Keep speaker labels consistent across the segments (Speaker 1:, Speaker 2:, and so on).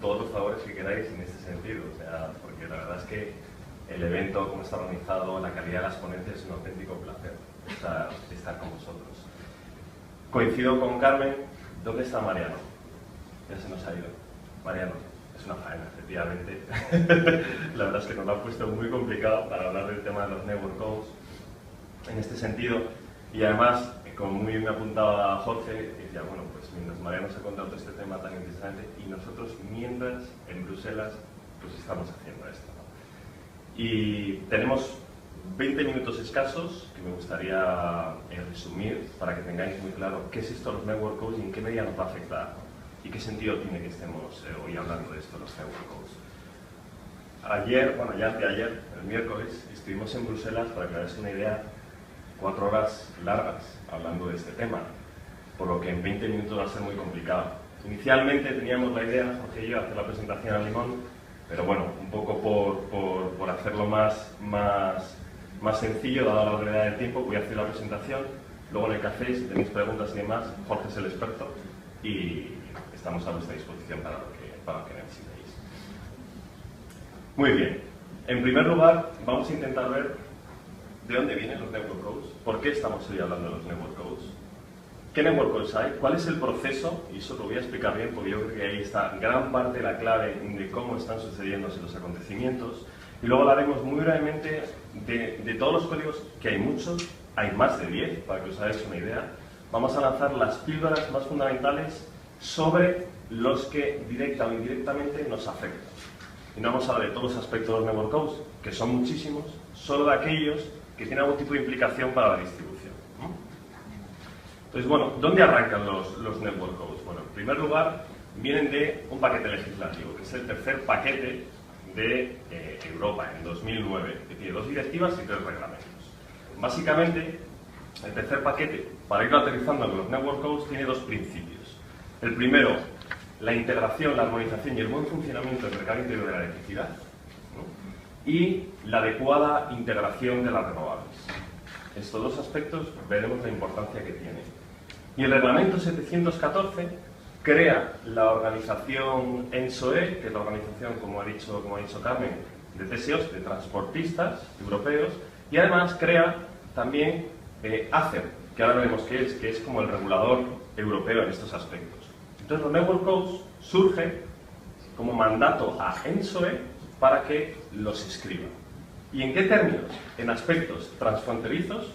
Speaker 1: todos los favores que queráis en este sentido, o sea, porque la verdad es que el evento, como está organizado, la calidad de las ponencias es un auténtico placer estar con vosotros. Coincido con Carmen. ¿Dónde está Mariano? Ya se nos ha ido. Mariano, es una faena, efectivamente. La verdad es que nos lo ha puesto muy complicado para hablar del tema de los network codes en este sentido. Y además, como muy bien me apuntaba Jorge, decía, bueno, pues mientras Mariano se ha contado todo este tema tan interesante y nosotros mientras en Bruselas pues estamos haciendo esto, ¿no? Y tenemos 20 minutos escasos que me gustaría resumir para que tengáis muy claro qué es esto de los network codes y en qué medida nos va a afectar, ¿no? Y qué sentido tiene que estemos hoy hablando de esto, los network codes. Ayer, bueno, ya anteayer, el miércoles, estuvimos en Bruselas, para que veáis una idea, 4 horas largas hablando de este tema, por lo que en 20 minutos va a ser muy complicado. Inicialmente teníamos la idea, Jorge y yo, de hacer la presentación al limón, pero bueno, un poco por hacerlo más sencillo, dada la brevedad del tiempo, voy a hacer la presentación, luego en el café, si tenéis preguntas y demás, Jorge es el experto y estamos a vuestra disposición para lo que necesitéis. Muy bien, en primer lugar vamos a intentar ver de dónde vienen los network codes, por qué estamos hoy hablando de los network codes, qué network codes hay, cuál es el proceso, y eso lo voy a explicar bien porque yo creo que ahí está gran parte de la clave de cómo están sucediéndose los acontecimientos, y luego hablaremos muy brevemente de todos los códigos, que hay muchos, hay más de 10, para que os hagáis una idea. Vamos a lanzar las píldoras más fundamentales sobre los que directa o indirectamente nos afectan. Y no vamos a hablar de todos los aspectos de los network codes, que son muchísimos, solo de aquellos que tienen algún tipo de implicación para la distribución, ¿no? Entonces, bueno, ¿dónde arrancan los network codes? Bueno, en primer lugar, vienen de un paquete legislativo, que es el tercer paquete de Europa, en 2009, que tiene 2 directivas y 3 reglamentos. Básicamente, el tercer paquete, para ir aterrizando en los network codes, tiene 2 principios. El primero, la integración, la armonización y el buen funcionamiento del mercado interior de la electricidad, ¿no? Y la adecuada integración de las renovables. Estos 2 aspectos veremos la importancia que tienen. Y el reglamento 714 crea la organización ENSOE, que es la organización, como ha dicho Carmen, de TSOs, de transportistas europeos, y además crea también ACER, que ahora veremos qué es, que es como el regulador europeo en estos aspectos. Entonces los network codes surgen como mandato a ENSOE para que los escriba. ¿Y en qué términos? En aspectos transfronterizos,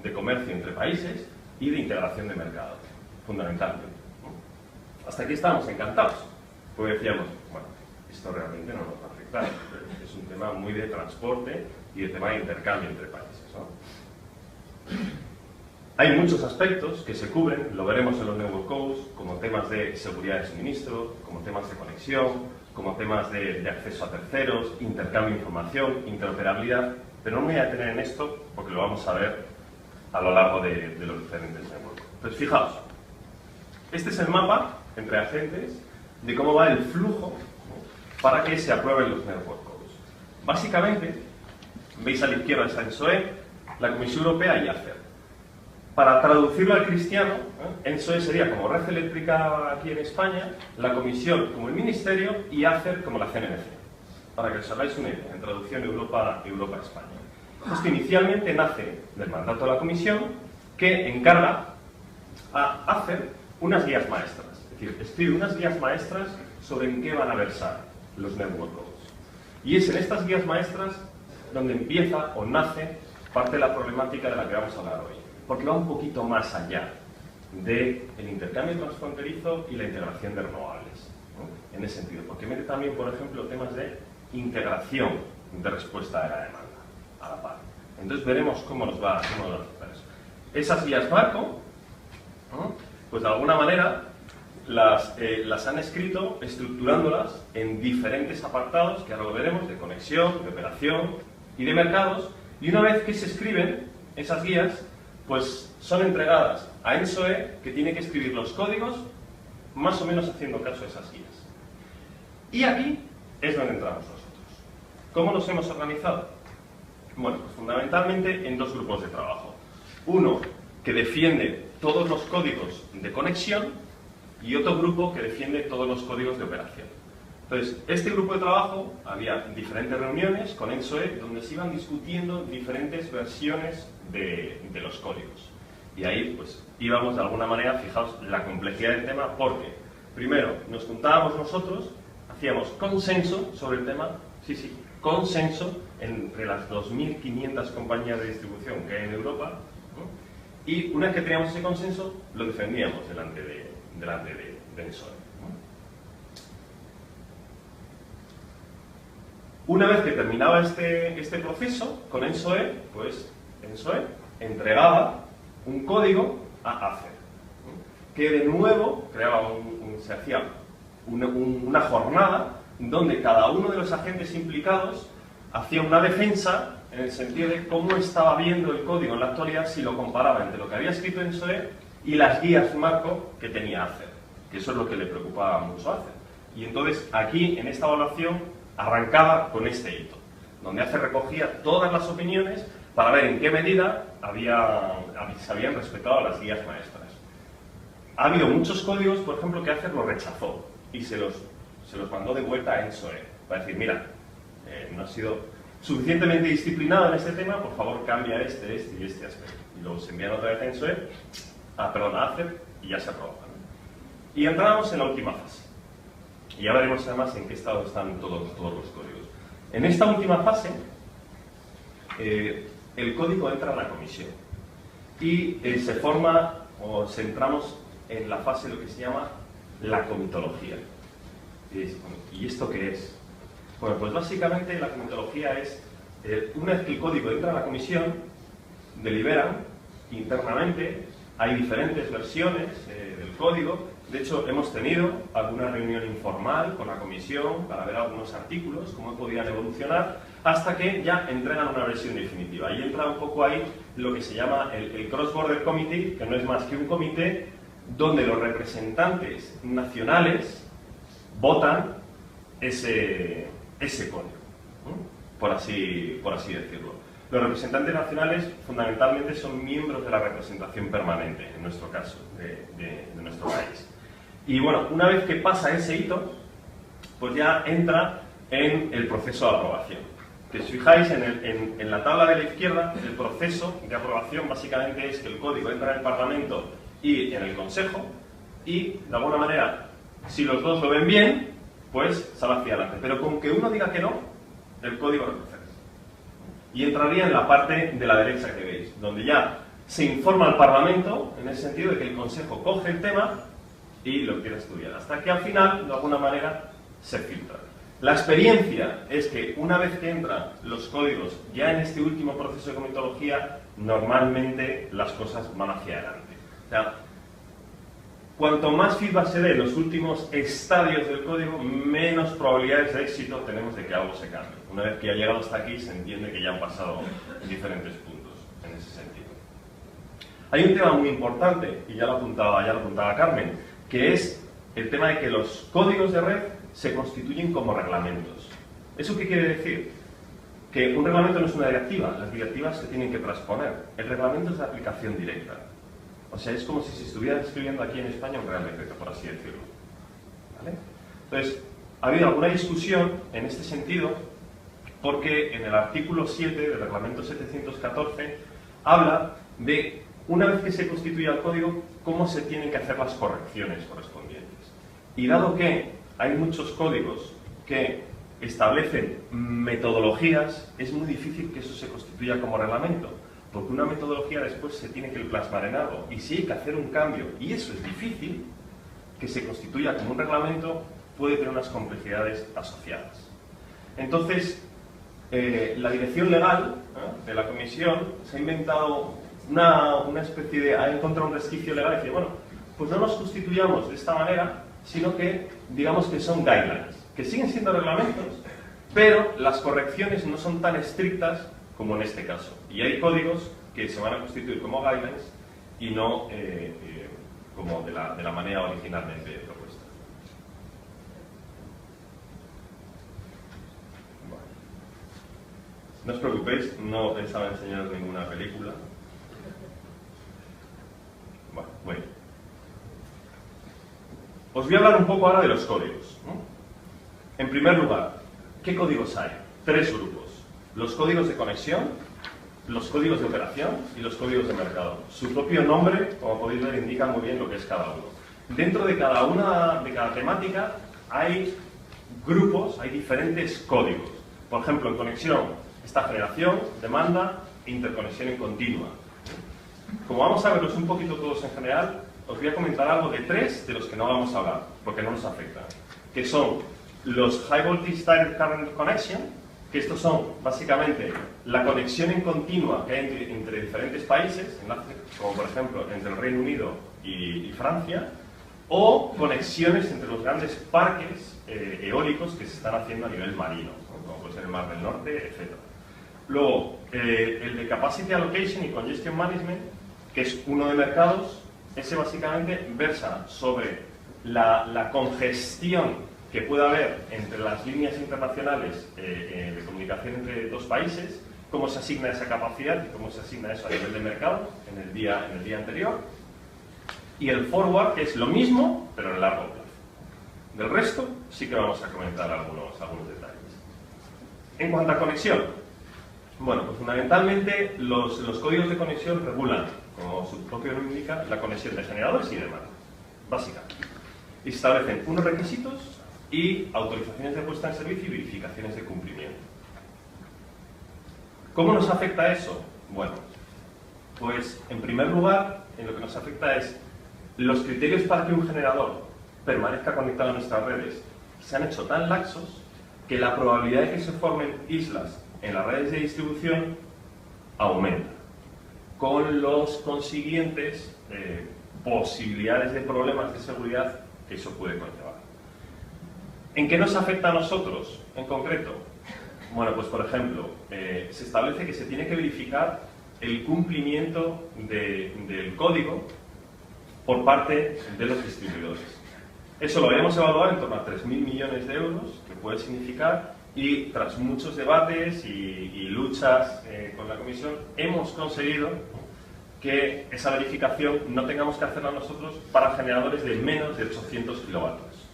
Speaker 1: de comercio entre países y de integración de mercado, fundamentalmente. Hasta aquí estábamos encantados, porque decíamos, bueno, esto realmente no nos va a afectar, es un tema muy de transporte y de tema de intercambio entre países, ¿no? Hay muchos aspectos que se cubren, lo veremos en los network codes, como temas de seguridad de suministro, como temas de conexión, como temas de acceso a terceros, intercambio de información, interoperabilidad, pero no me voy a detener en esto porque lo vamos a ver a lo largo de los diferentes networks. Entonces, fijaos, este es el mapa entre agentes de cómo va el flujo, ¿no?, para que se aprueben los network codes. Básicamente, veis a la izquierda está ENSOE, la Comisión Europea y ACER. Para traducirlo al cristiano, ENSOE sería como Red Eléctrica aquí en España, la Comisión como el Ministerio y ACER como la CNMC. Para que os hagáis una idea, en traducción Europa-España. Esto inicialmente nace del mandato de la Comisión, que encarga a ACER unas guías maestras. Es decir, escribe unas guías maestras sobre en qué van a versar los network codes. Y es en estas guías maestras donde empieza o nace parte de la problemática de la que vamos a hablar hoy. Porque va un poquito más allá del intercambio transfronterizo y la integración de renovables, ¿no?, en ese sentido. Porque mete también, por ejemplo, temas de integración de respuesta de la demanda a la par. Entonces veremos cómo nos va a afectar eso. Esas guías marco, ¿no?, pues de alguna manera las han escrito estructurándolas en diferentes apartados, que ahora lo veremos, de conexión, de operación y de mercados, y una vez que se escriben esas guías, pues son entregadas a ENSOE, que tiene que escribir los códigos más o menos haciendo caso a esas guías. Y aquí es donde entramos nosotros. ¿Cómo nos hemos organizado? Bueno, pues fundamentalmente en 2 grupos de trabajo. Uno que defiende todos los códigos de conexión y otro grupo que defiende todos los códigos de operación. Entonces, este grupo de trabajo, había diferentes reuniones con ENSOE donde se iban discutiendo diferentes versiones de los códigos. Y ahí, pues, íbamos de alguna manera, fijaos la complejidad del tema, porque, primero, nos juntábamos nosotros, hacíamos consenso sobre el tema, sí, consenso entre las 2.500 compañías de distribución que hay en Europa, ¿no? Y una vez que teníamos ese consenso, lo defendíamos delante de ENSOE. Una vez que terminaba este proceso con ENSOE, pues ENSOE entregaba un código a ACER, que de nuevo se hacía una jornada donde cada uno de los agentes implicados hacía una defensa en el sentido de cómo estaba viendo el código en la actualidad si lo comparaba entre lo que había escrito ENSOE y las guías marco que tenía ACER, que eso es lo que le preocupaba mucho a ACER. Y entonces aquí, en esta evaluación, arrancaba con este hito, donde ACER recogía todas las opiniones para ver en qué medida se habían respetado las guías maestras. Ha habido muchos códigos, por ejemplo, que ACER los rechazó y se los mandó de vuelta a ENSOE para decir, mira, no has sido suficientemente disciplinado en este tema, por favor cambia este y este aspecto. Y luego se envían otra vez a ENSOE, a ACER, y ya se aprueba, ¿no? Y entramos en la última fase. Y ya veremos además en qué estado están todos los códigos. En esta última fase, el código entra a la comisión y se forma, o entramos en la fase de lo que se llama la comitología. ¿Y esto qué es? Bueno, pues básicamente la comitología es, una vez que el código entra a la comisión, deliberan internamente, hay diferentes versiones del código. De hecho, hemos tenido alguna reunión informal con la comisión para ver algunos artículos, cómo podían evolucionar, hasta que ya entregan una versión definitiva. Y entra un poco ahí lo que se llama el Cross-Border Committee, que no es más que un comité donde los representantes nacionales votan ese código, ¿no? por así decirlo. Los representantes nacionales fundamentalmente son miembros de la representación permanente, en nuestro caso, de nuestro país. Y bueno, una vez que pasa ese hito, pues ya entra en el proceso de aprobación. Que si os fijáis en la tabla de la izquierda, el proceso de aprobación básicamente es que el código entra en el Parlamento y en el Consejo, y de alguna manera, si los dos lo ven bien, pues sale hacia adelante. Pero con que uno diga que no, el código retrocede. Y entraría en la parte de la derecha que veis, donde ya se informa al Parlamento, en el sentido de que el Consejo coge el tema y lo quiere estudiar, hasta que al final, de alguna manera, se filtra. La experiencia es que una vez que entran los códigos ya en este último proceso de comitología, normalmente las cosas van hacia adelante. O sea, cuanto más feedback se dé en los últimos estadios del código, menos probabilidades de éxito tenemos de que algo se cambie. Una vez que ya ha llegado hasta aquí, se entiende que ya han pasado diferentes puntos en ese sentido. Hay un tema muy importante, y ya lo apuntaba Carmen, que es el tema de que los códigos de red se constituyen como reglamentos. ¿Eso qué quiere decir? Que un reglamento no es una directiva, las directivas se tienen que transponer. El reglamento es de aplicación directa. O sea, es como si se estuviera escribiendo aquí en España un real decreto, por así decirlo. ¿Vale? Entonces, ha habido alguna discusión en este sentido, porque en el artículo 7 del reglamento 714 habla de, una vez que se constituya el código, cómo se tienen que hacer las correcciones correspondientes. Y dado que hay muchos códigos que establecen metodologías, es muy difícil que eso se constituya como reglamento, porque una metodología después se tiene que plasmar en algo, y si hay que hacer un cambio, y eso es difícil, que se constituya como un reglamento, puede tener unas complejidades asociadas. Entonces, la dirección legal de la comisión se ha inventado una especie de, ha encontrado un resquicio legal y dice, bueno, pues no nos constituyamos de esta manera, sino que digamos que son guidelines, que siguen siendo reglamentos, pero las correcciones no son tan estrictas como en este caso. Y hay códigos que se van a constituir como guidelines y no como de la manera originalmente propuesta. Bueno. No os preocupéis, no pensaba enseñaros ninguna película. Bueno, muy bien. Os voy a hablar un poco ahora de los códigos, ¿no? En primer lugar, ¿qué códigos hay? 3 grupos. Los códigos de conexión, los códigos de operación y los códigos de mercado. Su propio nombre, como podéis ver, indica muy bien lo que es cada uno. Dentro de cada temática hay grupos, hay diferentes códigos. Por ejemplo, en conexión está generación, demanda e interconexión en continua. Como vamos a verlos un poquito todos en general, os voy a comentar algo de 3 de los que no vamos a hablar, porque no nos afectan, que son los High Voltage Direct Current Connection, que estos son básicamente la conexión en continua que hay entre diferentes países, como por ejemplo entre el Reino Unido y Francia, o conexiones entre los grandes parques eólicos que se están haciendo a nivel marino, como puede ser el Mar del Norte, etc. Luego, el de Capacity Allocation y Congestion Management, que es uno de mercados, ese básicamente versa sobre la congestión que puede haber entre las líneas internacionales de comunicación entre 2 países, cómo se asigna esa capacidad y cómo se asigna eso a nivel de mercado en el día anterior. Y el forward, que es lo mismo, pero en largo plazo. Del resto, sí que vamos a comentar algunos detalles. En cuanto a conexión, bueno, pues fundamentalmente los códigos de conexión regulan, como su propio nombre indica, la conexión de generadores y demanda, básicamente. Y establecen unos requisitos y autorizaciones de puesta en servicio y verificaciones de cumplimiento. ¿Cómo nos afecta eso? Bueno, pues en primer lugar, en lo que nos afecta es los criterios para que un generador permanezca conectado a nuestras redes se han hecho tan laxos que la probabilidad de que se formen islas en las redes de distribución aumenta, con los consiguientes posibilidades de problemas de seguridad que eso puede conllevar. ¿En qué nos afecta a nosotros en concreto? Bueno, pues por ejemplo, se establece que se tiene que verificar el cumplimiento del código por parte de los distribuidores. Eso lo habíamos evaluado en torno a 3.000 millones de euros, que puede significar, y tras muchos debates y luchas con la Comisión, hemos conseguido que esa verificación no tengamos que hacerla nosotros para generadores de menos de 800 kilovatios.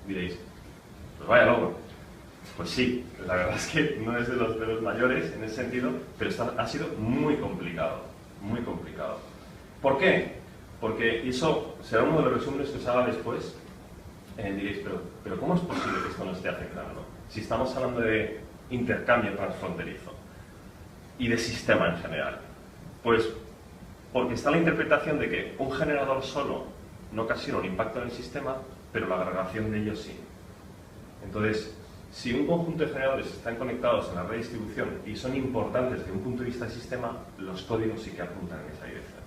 Speaker 1: Diréis, pues vaya logro. Pues sí, la verdad es que no es de los mayores en ese sentido, pero ha sido muy complicado, muy complicado. ¿Por qué? Porque eso será uno de los resúmenes que os haga después. Diréis, pero ¿cómo es posible que esto no esté afectando? Si estamos hablando de intercambio transfronterizo y de sistema en general. Pues porque está la interpretación de que un generador solo no ocasiona un impacto en el sistema, pero la agregación de ellos sí. Entonces, si un conjunto de generadores están conectados en la red de distribución y son importantes desde un punto de vista del sistema, los códigos sí que apuntan en esa dirección.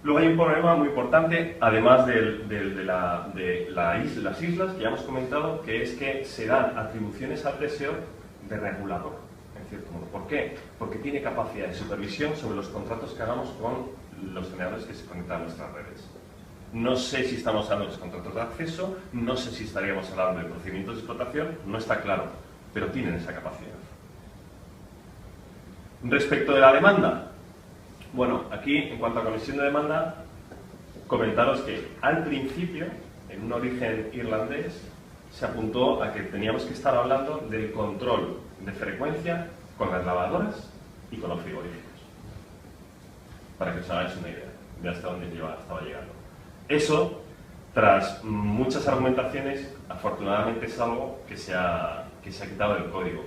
Speaker 1: Luego hay un problema muy importante, además de las islas que ya hemos comentado, que es que se dan atribuciones al TSO de regulador, en cierto modo. ¿Por qué? Porque tiene capacidad de supervisión sobre los contratos que hagamos con los generadores que se conectan a nuestras redes. No sé si estamos hablando de los contratos de acceso, no sé si estaríamos hablando de procedimientos de explotación, no está claro, pero tienen esa capacidad. Respecto de la demanda, bueno, aquí en cuanto a conexión de demanda, comentaros que al principio, en un origen irlandés, se apuntó a que teníamos que estar hablando del control de frecuencia con las lavadoras y con los frigoríficos, para que os hagáis una idea de hasta dónde estaba llegando. Eso, tras muchas argumentaciones, afortunadamente es algo que se ha quitado del código.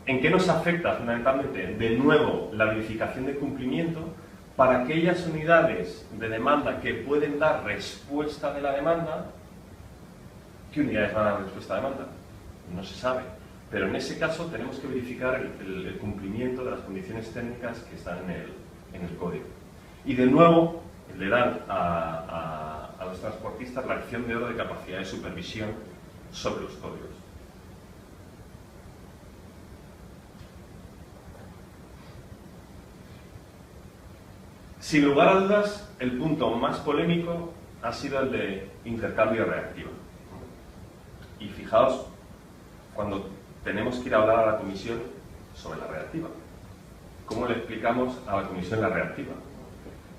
Speaker 1: ¿En qué nos afecta fundamentalmente? De nuevo, la verificación de cumplimiento para aquellas unidades de demanda que pueden dar respuesta de la demanda. ¿Qué unidades van a dar respuesta a demanda? No se sabe. Pero en ese caso tenemos que verificar el cumplimiento de las condiciones técnicas que están en el código. Y de nuevo, le dan a los transportistas la acción de oro de capacidad de supervisión sobre los códigos. Sin lugar a dudas, el punto más polémico ha sido el de intercambio reactivo. Y fijaos, cuando tenemos que ir a hablar a la comisión sobre la reactiva, ¿cómo le explicamos a la comisión la reactiva?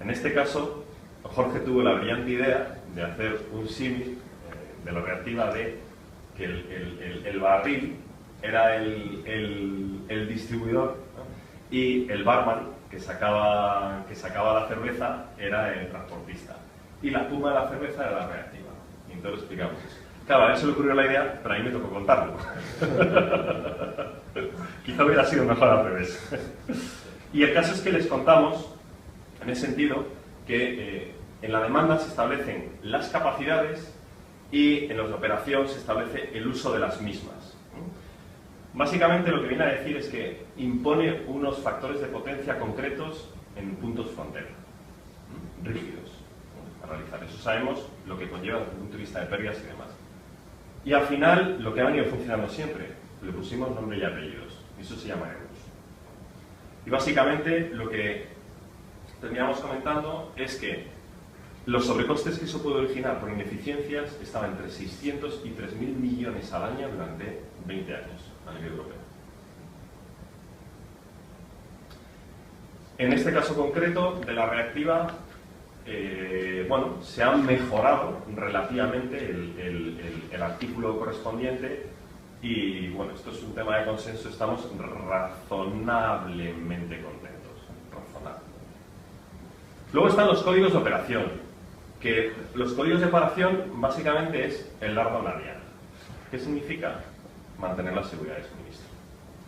Speaker 1: En este caso, Jorge tuvo la brillante idea de hacer un símil de la reactiva de que el barril era el distribuidor, ¿no? Y el barman que sacaba la cerveza era el transportista. Y la espuma de la cerveza era la reactiva. Y entonces lo explicamos eso. Claro, a él se le ocurrió la idea, pero a mí me tocó contarlo. Quizá hubiera sido mejor al revés. Y el caso es que les contamos, en ese sentido, que en la demanda se establecen las capacidades y en la operación se establece el uso de las mismas. Básicamente lo que viene a decir es que impone unos factores de potencia concretos en puntos frontera, rígidos, para realizar eso. Sabemos lo que conlleva desde el punto de vista de pérdidas y demás. Y al final, lo que ha venido funcionando siempre, le pusimos nombre y apellidos, y eso se llama EUS. Y básicamente lo que terminamos comentando es que los sobrecostes que eso puede originar por ineficiencias estaban entre 600 y 3.000 millones al año durante 20 años a nivel europeo. En este caso concreto de la reactiva, bueno, se ha mejorado relativamente el artículo correspondiente y, bueno, esto es un tema de consenso, estamos razonablemente contentos. Luego están los códigos de operación, que los códigos de operación básicamente es el largo nadial. ¿Qué significa? Mantener la seguridad de suministro.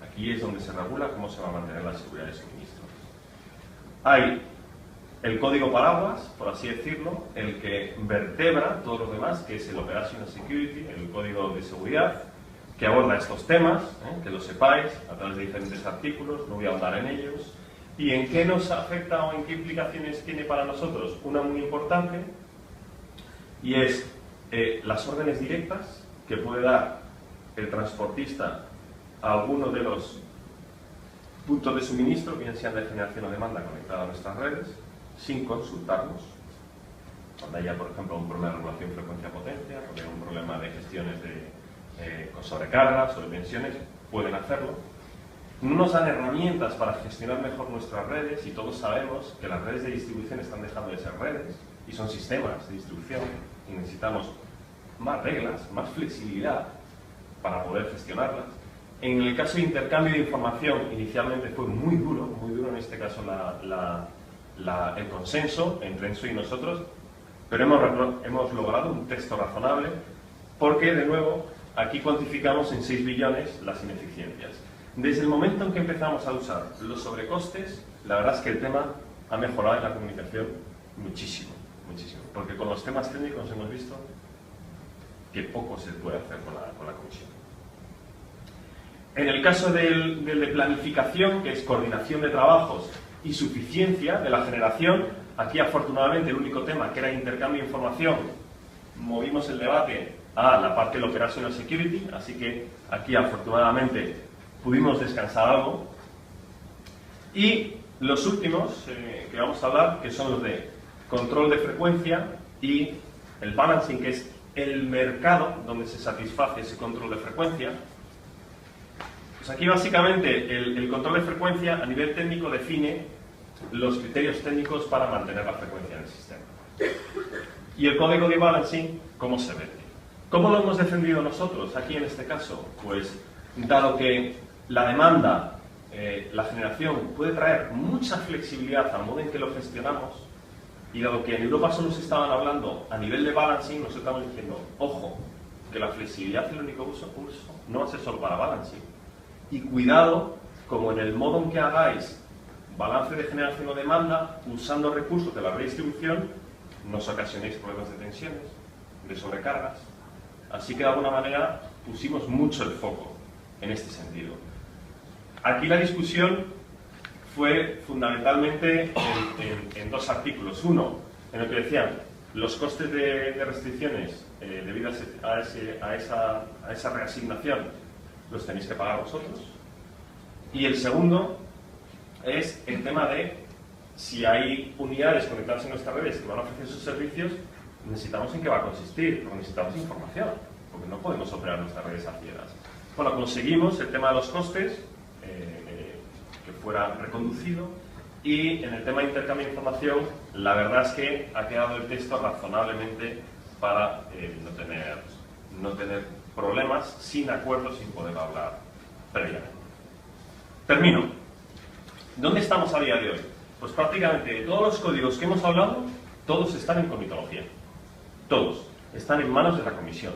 Speaker 1: Aquí es donde se regula cómo se va a mantener la seguridad de suministro. Hay el código paraguas, por así decirlo, el que vertebra todos los demás, que es el Operational Security, el código de seguridad, que aborda estos temas, que lo sepáis, a través de diferentes artículos, no voy a ahondar en ellos. ¿Y en qué nos afecta o en qué implicaciones tiene para nosotros? Una muy importante, y es las órdenes directas que puede dar el transportista a alguno de los puntos de suministro, bien sean de generación o demanda conectada a nuestras redes, sin consultarnos. Cuando haya, por ejemplo, un problema de regulación frecuencia-potencia, cuando haya un problema de gestiones con sobrecargas o de tensiones, pueden hacerlo. No nos dan herramientas para gestionar mejor nuestras redes y todos sabemos que las redes de distribución están dejando de ser redes y son sistemas de distribución y necesitamos más reglas, más flexibilidad para poder gestionarlas. En el caso de intercambio de información, inicialmente fue muy duro en este caso el consenso entre ENSO y nosotros, pero hemos logrado un texto razonable porque, de nuevo, aquí cuantificamos en 6 billones las ineficiencias. Desde el momento en que empezamos a usar los sobrecostes, la verdad es que el tema ha mejorado en la comunicación muchísimo, muchísimo, porque con los temas técnicos hemos visto que poco se puede hacer con la comisión. En el caso del de planificación, que es coordinación de trabajos y suficiencia de la generación, aquí afortunadamente el único tema que era intercambio de información, movimos el debate a la parte del Operational Security, así que aquí afortunadamente pudimos descansar algo. Y los últimos que vamos a hablar, que son los de control de frecuencia y el balancing, que es el mercado donde se satisface ese control de frecuencia. Pues aquí básicamente el control de frecuencia a nivel técnico define los criterios técnicos para mantener la frecuencia en el sistema. Y el código de balancing, ¿cómo se ve? ¿Cómo lo hemos defendido nosotros aquí en este caso? Pues dado que la demanda, la generación puede traer mucha flexibilidad al modo en que lo gestionamos, y dado que en Europa solo se estaban hablando a nivel de balancing, nosotros estamos diciendo, ojo, que la flexibilidad y el único uso no va a ser solo para balancing. Y cuidado, como en el modo en que hagáis balance de generación o demanda, usando recursos de la redistribución, no os ocasionéis problemas de tensiones, de sobrecargas. Así que de alguna manera pusimos mucho el foco en este sentido. Aquí la discusión fue fundamentalmente en dos artículos. Uno, en el que decían los costes de restricciones debido a esa reasignación los tenéis que pagar vosotros. Y el segundo es el tema de si hay unidades conectadas en nuestras redes que van a ofrecer sus servicios, necesitamos en qué va a consistir, porque necesitamos información, porque no podemos operar nuestras redes a ciegas. Bueno, conseguimos el tema de los costes, que fuera reconducido, y en el tema de intercambio de información, la verdad es que ha quedado el texto razonablemente para no tener no tener problemas sin acuerdos, sin poder hablar previamente. Termino. ¿Dónde estamos a día de hoy? Pues prácticamente de todos los códigos que hemos hablado, todos están en comitología. Todos. Están en manos de la comisión.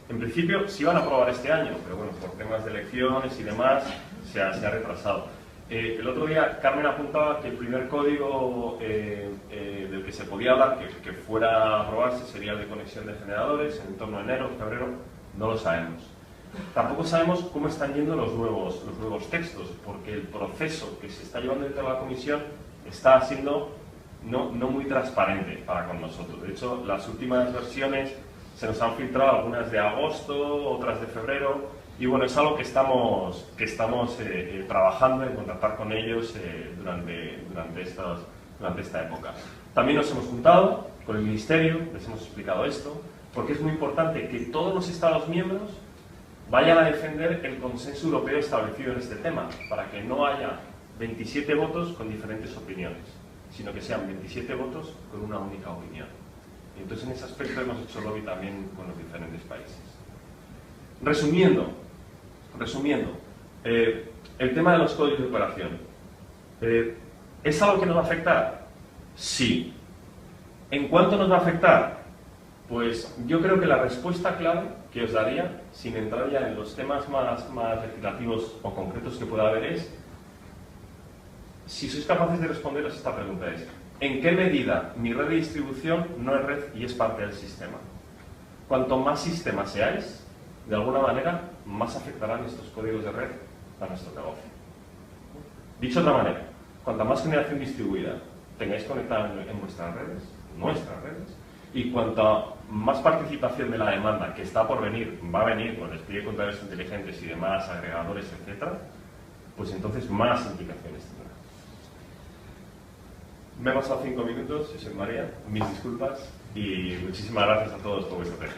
Speaker 1: En principio se iban a aprobar este año, pero bueno, por temas de elecciones y demás se ha retrasado. El otro día Carmen apuntaba que el primer código del que se podía hablar, que fuera a aprobarse, sería el de conexión de generadores en torno a enero, febrero. No lo sabemos. Tampoco sabemos cómo están yendo los nuevos textos, porque el proceso que se está llevando dentro de la comisión está siendo no muy transparente para con nosotros. De hecho, las últimas versiones se nos han filtrado, algunas de agosto, otras de febrero, y bueno, es algo que estamos trabajando en contactar con ellos durante esta época. También nos hemos juntado con el Ministerio, les hemos explicado esto, porque es muy importante que todos los Estados miembros vayan a defender el consenso europeo establecido en este tema, para que no haya 27 votos con diferentes opiniones, sino que sean 27 votos con una única opinión. Y entonces en ese aspecto hemos hecho lobby también con los diferentes países. Resumiendo, el tema de los códigos de operación. ¿Es algo que nos va a afectar? Sí. ¿En cuánto nos va a afectar? Pues yo creo que la respuesta clave que os daría, sin entrar ya en los temas más legislativos o concretos que pueda haber, es, si sois capaces de responderos esta pregunta, es: ¿en qué medida mi red de distribución no es red y es parte del sistema? Cuanto más sistemas seáis, de alguna manera, más afectarán estos códigos de red a nuestro negocio. Dicho de otra manera, cuanta más generación distribuida tengáis conectada en vuestras nuestras redes, y cuanta más participación de la demanda que está por venir, va a venir con despliegue de contadores inteligentes y demás, agregadores, etc., pues entonces más implicaciones tendrá. Me he pasado 5 minutos, José María, mis disculpas y muchísimas gracias a todos por vuestra atención.